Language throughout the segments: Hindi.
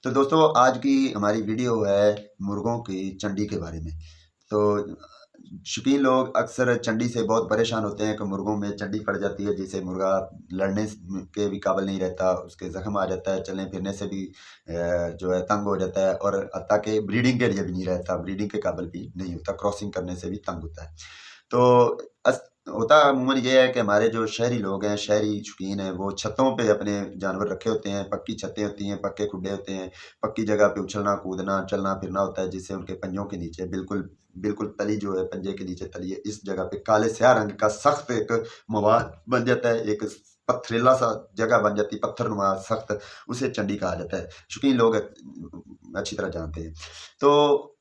तो दोस्तों आज की हमारी वीडियो है मुर्गों की चंडी के बारे में। तो शौकीन लोग अक्सर चंडी से बहुत परेशान होते हैं कि मुर्गों में चंडी पड़ जाती है, जिससे मुर्गा लड़ने के भी काबिल नहीं रहता, उसके ज़ख्म आ जाता है, चलने फिरने से भी जो है तंग हो जाता है और हत्ता कि ब्रीडिंग के लिए भी नहीं रहता, ब्रीडिंग के काबिल भी नहीं होता, क्रॉसिंग करने से भी तंग होता है। तो अस होता अमूमन ये है कि हमारे जो शहरी लोग हैं, शहरी शौकीन हैं, वो छतों पे अपने जानवर रखे होते हैं, पक्की छतें होती हैं, पक्के खुड्डे होते हैं, पक्की जगह पे उछलना, कूदना, चलना-फिरना होता है, जिससे उनके पंजों के नीचे बिल्कुल बिल्कुल तली जो है, पंजे के नीचे तली है, इस जगह पे काले स्याह रंग का सख्त एक मवाद बन जाता है, एक पथरीला सा जगह बन जाती है, पत्थरनुमा सख्त, उसे चंडी कहा जाता है। शौकीन लोग अच्छी तरह जानते हैं। तो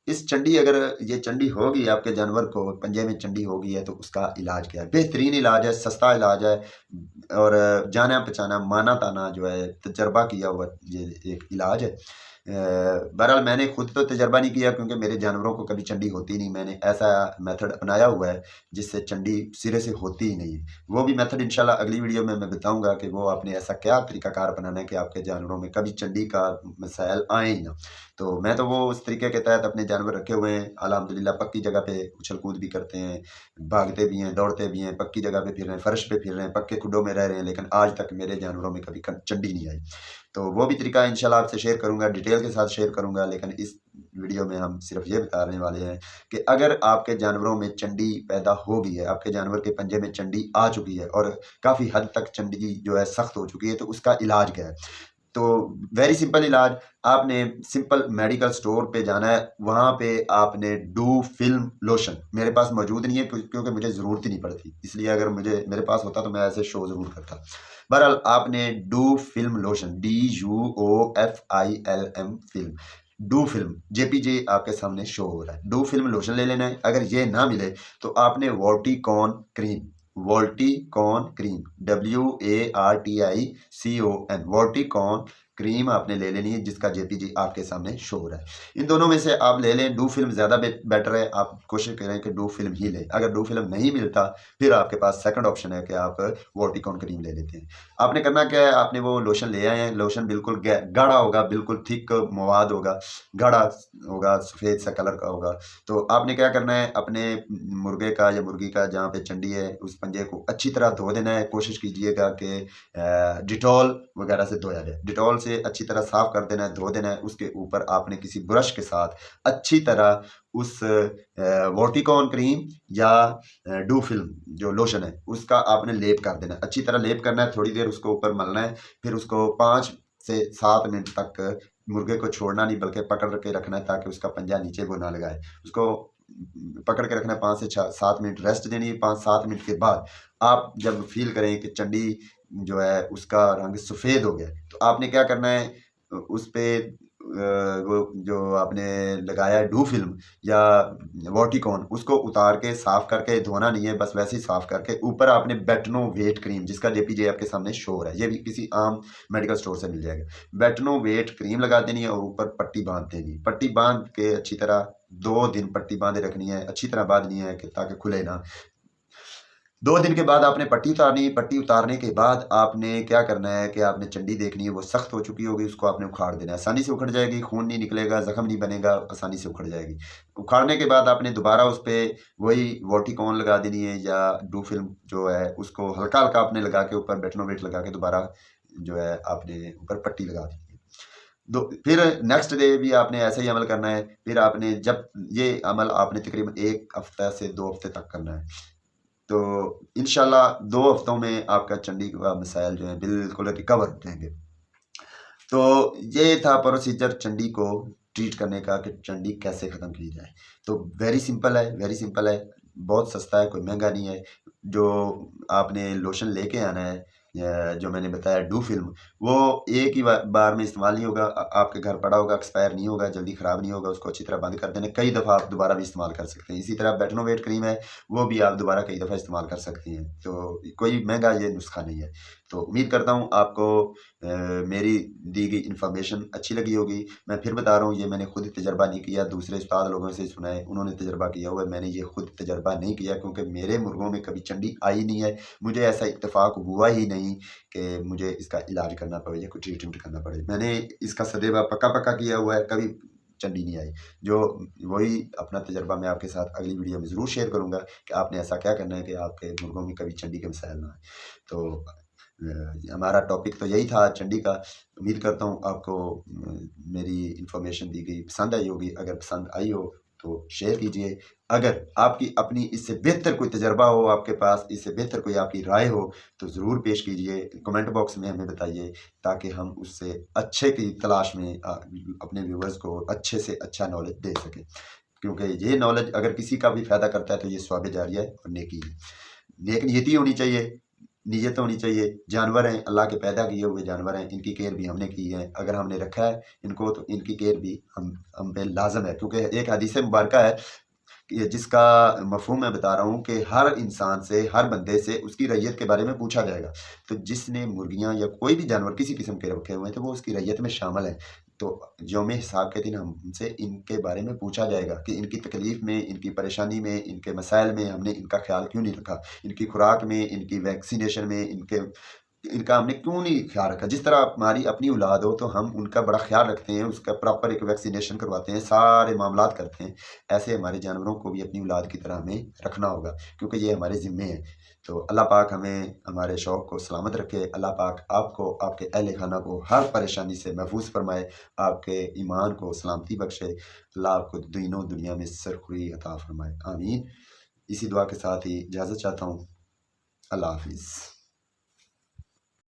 इस चंडी अगर ये चंडी होगी आपके जानवर को पंजे में चंडी हो गई है तो उसका इलाज क्या है? बेहतरीन इलाज है, सस्ता इलाज है और जाना-पहचाना, माना-ताना जो है तजर्बा किया हुआ ये एक इलाज है। बहरहाल मैंने खुद तो तजर्बा नहीं किया क्योंकि मेरे जानवरों को कभी चंडी होती नहीं। मैंने ऐसा मेथड अपनाया हुआ है जिससे चंडी सिरे से होती ही नहीं है। वो भी मेथड इंशाल्लाह अगली वीडियो में मैं बताऊँगा कि वो आपने ऐसा क्या तरीकाकार अपनाना है कि आपके जानवरों में कभी चंडी का मसाइल आए ही ना। तो मैं तो वो उस तरीके के तहत अपने जानवर रखे हुए हैं। अल्हम्दुलिल्लाह पक्की जगह पे उछल-कूद भी करते हैं, भागते भी हैं, दौड़ते भी हैं, पक्की जगह पे फिर रहे हैं, फर्श पे फिर रहे हैं, पक्के खुड्डों में रह रहे हैं, लेकिन आज तक मेरे जानवरों में कभी चंडी नहीं आई। तो वो भी तरीका इंशाल्लाह आपसे शेयर करूँगा, डिटेल के साथ शेयर करूँगा, लेकिन इस वीडियो में हम सिर्फ ये बताने वाले हैं कि अगर आपके जानवरों में चंडी पैदा हो गई है, आपके जानवर के पंजे में चंडी आ चुकी है और काफ़ी हद तक चंडी जो है सख्त हो चुकी है, तो उसका इलाज क्या है? तो वेरी सिंपल इलाज, आपने सिंपल मेडिकल स्टोर पे जाना है, वहाँ पे आपने डू फिल्म लोशन, मेरे पास मौजूद नहीं है क्योंकि मुझे ज़रूरत ही नहीं पड़ती, इसलिए अगर मुझे मेरे पास होता तो मैं ऐसे शो ज़रूर करता। बहरहाल आपने do film lotion, DUOFILM film, do film, JPJ आपके सामने शो हो रहा है। डू फिल्म लोशन ले लेना है, अगर ये ना मिले तो आपने वोर्टिकॉन क्रीम, वोल्टिकॉन क्रीम, WARTICON, वोर्टिकॉन क्रीम आपने ले लेनी है जिसका JPG आपके सामने शो हो रहा है। इन दोनों में से आप ले लें, डू फिल्म ज़्यादा बेटर है, आप कोशिश करें कि डू फिल्म ही लें। अगर डू फिल्म नहीं मिलता फिर आपके पास सेकंड ऑप्शन है कि आप वोर्टिकॉन क्रीम ले लेते हैं। आपने करना क्या है, आपने वो लोशन ले आए हैं, लोशन बिल्कुल गाढ़ा होगा, बिल्कुल थिक मवाद होगा, गाढ़ा होगा, सफ़ेद सा कलर का होगा। तो आपने क्या करना है, अपने मुर्गे का या मुर्गी का जहाँ पे चंडी है उस पंजे को अच्छी तरह धो देना है। कोशिश कीजिएगा कि डिटॉल वगैरह से धोया जाए, डिटॉल से अच्छी तरह साफ कर देना है, धो देना है। उसके ऊपर आपने किसी ब्रश के साथ अच्छी तरह उस वोर्टिकॉन क्रीम या डू फिल्म जो लोशन है उसका आपने लेप कर देना है, अच्छी तरह लेप करना है, थोड़ी देर उसको ऊपर मलना है, फिर उसको 5 से 7 मिनट तक मुर्गे को छोड़ना नहीं बल्कि पकड़ के रखना है ताकि उसका पंजा नीचे वो ना लगाए। उसको पकड़ के रखना है, 5 से 7 मिनट रेस्ट देनी है। 5-7 मिनट के बाद आप जब फील करें कि चंडी जो है उसका रंग सफ़ेद हो गया, तो आपने क्या करना है, उस पे वो जो आपने लगाया है डू फिल्म या वोर्टिकॉन, उसको उतार के साफ करके, धोना नहीं है, बस वैसे ही साफ करके ऊपर आपने बेटनो वेट क्रीम जिसका JPJ आपके सामने शो हो रहा है, ये भी किसी आम मेडिकल स्टोर से मिल जाएगा। बेटनो वेट क्रीम लगा देनी है और ऊपर पट्टी बांध देनी है। पट्टी बांध के अच्छी तरह 2 दिन पट्टी बांधे रखनी है, अच्छी तरह बांधनी है कि ताकि खुले ना। 2 दिन के बाद आपने पट्टी उतारनी है। पट्टी उतारने के बाद आपने क्या करना है कि आपने चंडी देखनी है, वो सख्त हो चुकी होगी, उसको आपने उखाड़ देना है। आसानी से उखड़ जाएगी, खून नहीं निकलेगा, ज़ख्म नहीं बनेगा, आसानी से उखड़ जाएगी। उखाड़ने के बाद आपने दोबारा उस पे वही वोर्टिकॉन लगा देनी है या डू फिल्म जो है उसको हल्का-हल्का आपने लगा के ऊपर बेटनोवेट लगा के दोबारा जो है आपने ऊपर पट्टी लगा देनी है। फिर नेक्स्ट डे भी आपने ऐसे ही अमल करना है। फिर आपने जब ये अमल आपने तकरीबन 1 हफ्ता से 2 हफ्ते तक करना है। तो इंशाल्लाह 2 हफ्तों में आपका चंडी का मसाइल जो है बिल्कुल रिकवर हो जाएँगे। तो ये था प्रोसीजर चंडी को ट्रीट करने का कि चंडी कैसे ख़त्म की जाए। तो वेरी सिंपल है, वेरी सिंपल है, बहुत सस्ता है, कोई महँगा नहीं है। जो आपने लोशन लेके आना है जो मैंने बताया डू फिल्म, वो एक ही बार में इस्तेमाल नहीं होगा, आपके घर पड़ा होगा, एक्सपायर नहीं होगा, जल्दी ख़राब नहीं होगा, उसको अच्छी तरह बंद कर देना। कई दफ़ा आप दोबारा भी इस्तेमाल कर सकते हैं। इसी तरह बेटनोवेट क्रीम है, वो भी आप दोबारा कई दफ़ा इस्तेमाल कर सकती हैं। तो कोई महँगा ये नुस्ख़ा नहीं है। तो उम्मीद करता हूँ आपको मेरी दी गई इन्फॉर्मेशन अच्छी लगी होगी। मैं फिर बता रहा हूँ, ये मैंने खुद तजर्बा नहीं किया, दूसरे उस्ताद लोगों से सुना है, उन्होंने तजर्बा किया हुआ है। मैंने ये खुद तजर्बा नहीं किया क्योंकि मेरे मुर्गों में कभी चंडी आई नहीं है। मुझे ऐसा इत्तेफाक हुआ ही नहीं कि मुझे इसका इलाज करना पड़े या कोई ट्रीटमेंट करना पड़े। मैंने इसका सदैव पक्का किया हुआ है, कभी चंडी नहीं आई। जो वही अपना तजर्बा मैं आपके साथ अगली वीडियो में ज़रूर शेयर करूँगा कि आपने ऐसा क्या करना है कि आपके मुर्गों में कभी चंडी के मसाइल ना आए। तो हमारा टॉपिक तो यही था चंडी का। उम्मीद करता हूँ आपको मेरी इन्फॉर्मेशन दी गई पसंद आई होगी। अगर पसंद आई हो तो शेयर कीजिए। अगर आपकी अपनी इससे बेहतर कोई तजर्बा हो आपके पास, इससे बेहतर कोई आपकी राय हो, तो ज़रूर पेश कीजिए, कमेंट बॉक्स में हमें बताइए, ताकि हम उससे अच्छे की तलाश में अपने व्यूवर्स को अच्छे से अच्छा नॉलेज दे सकें। क्योंकि ये नॉलेज अगर किसी का भी फ़ायदा करता है तो ये सवाब जारिया है और नेकी है। नेक नीयति होनी चाहिए, नीयत होनी चाहिए। जानवर हैं, अल्लाह के पैदा किए हुए जानवर हैं, इनकी केयर भी हमने की है। अगर हमने रखा है इनको तो इनकी केयर भी हम पे लाज़िम है। क्योंकि एक हदीस मुबारका है कि जिसका मफ़हूम मैं बता रहा हूँ कि हर इंसान से, हर बंदे से उसकी रैयत के बारे में पूछा जाएगा। तो जिसने मुर्गियाँ या कोई भी जानवर किसी किस्म के रखे हुए हैं तो वो उसकी रैयत में शामिल है। तो यौम हिसाब के दिन हमसे इनके बारे में पूछा जाएगा कि इनकी तकलीफ़ में, इनकी परेशानी में, इनके मसाइल में हमने इनका ख़्याल क्यों नहीं रखा? इनकी खुराक में, इनकी वैक्सीनेशन में, इनका हमने क्यों नहीं ख्याल रखा? जिस तरह हमारी अपनी औलाद हो तो हम उनका बड़ा ख्याल रखते हैं, उसका प्रॉपर एक वैक्सीनेशन करवाते हैं, सारे मामलात करते हैं। ऐसे हमारे जानवरों को भी अपनी औलाद की तरह हमें रखना होगा, क्योंकि ये हमारे ज़िम्मे है। तो अल्लाह पाक हमें हमारे शौक़ को सलामत रखे। अल्लाह पाक आपको, आपके अहल खाना को हर परेशानी से महफूज़ फरमाए, आपके ईमान को सलामती बख्शे। अल्लाह आपको दीनो दुनिया में सरखुरी अता फरमाए। आमीन। इसी दुआ के साथ ही इजाज़त चाहता हूँ। अल्लाह हाफ़िज़।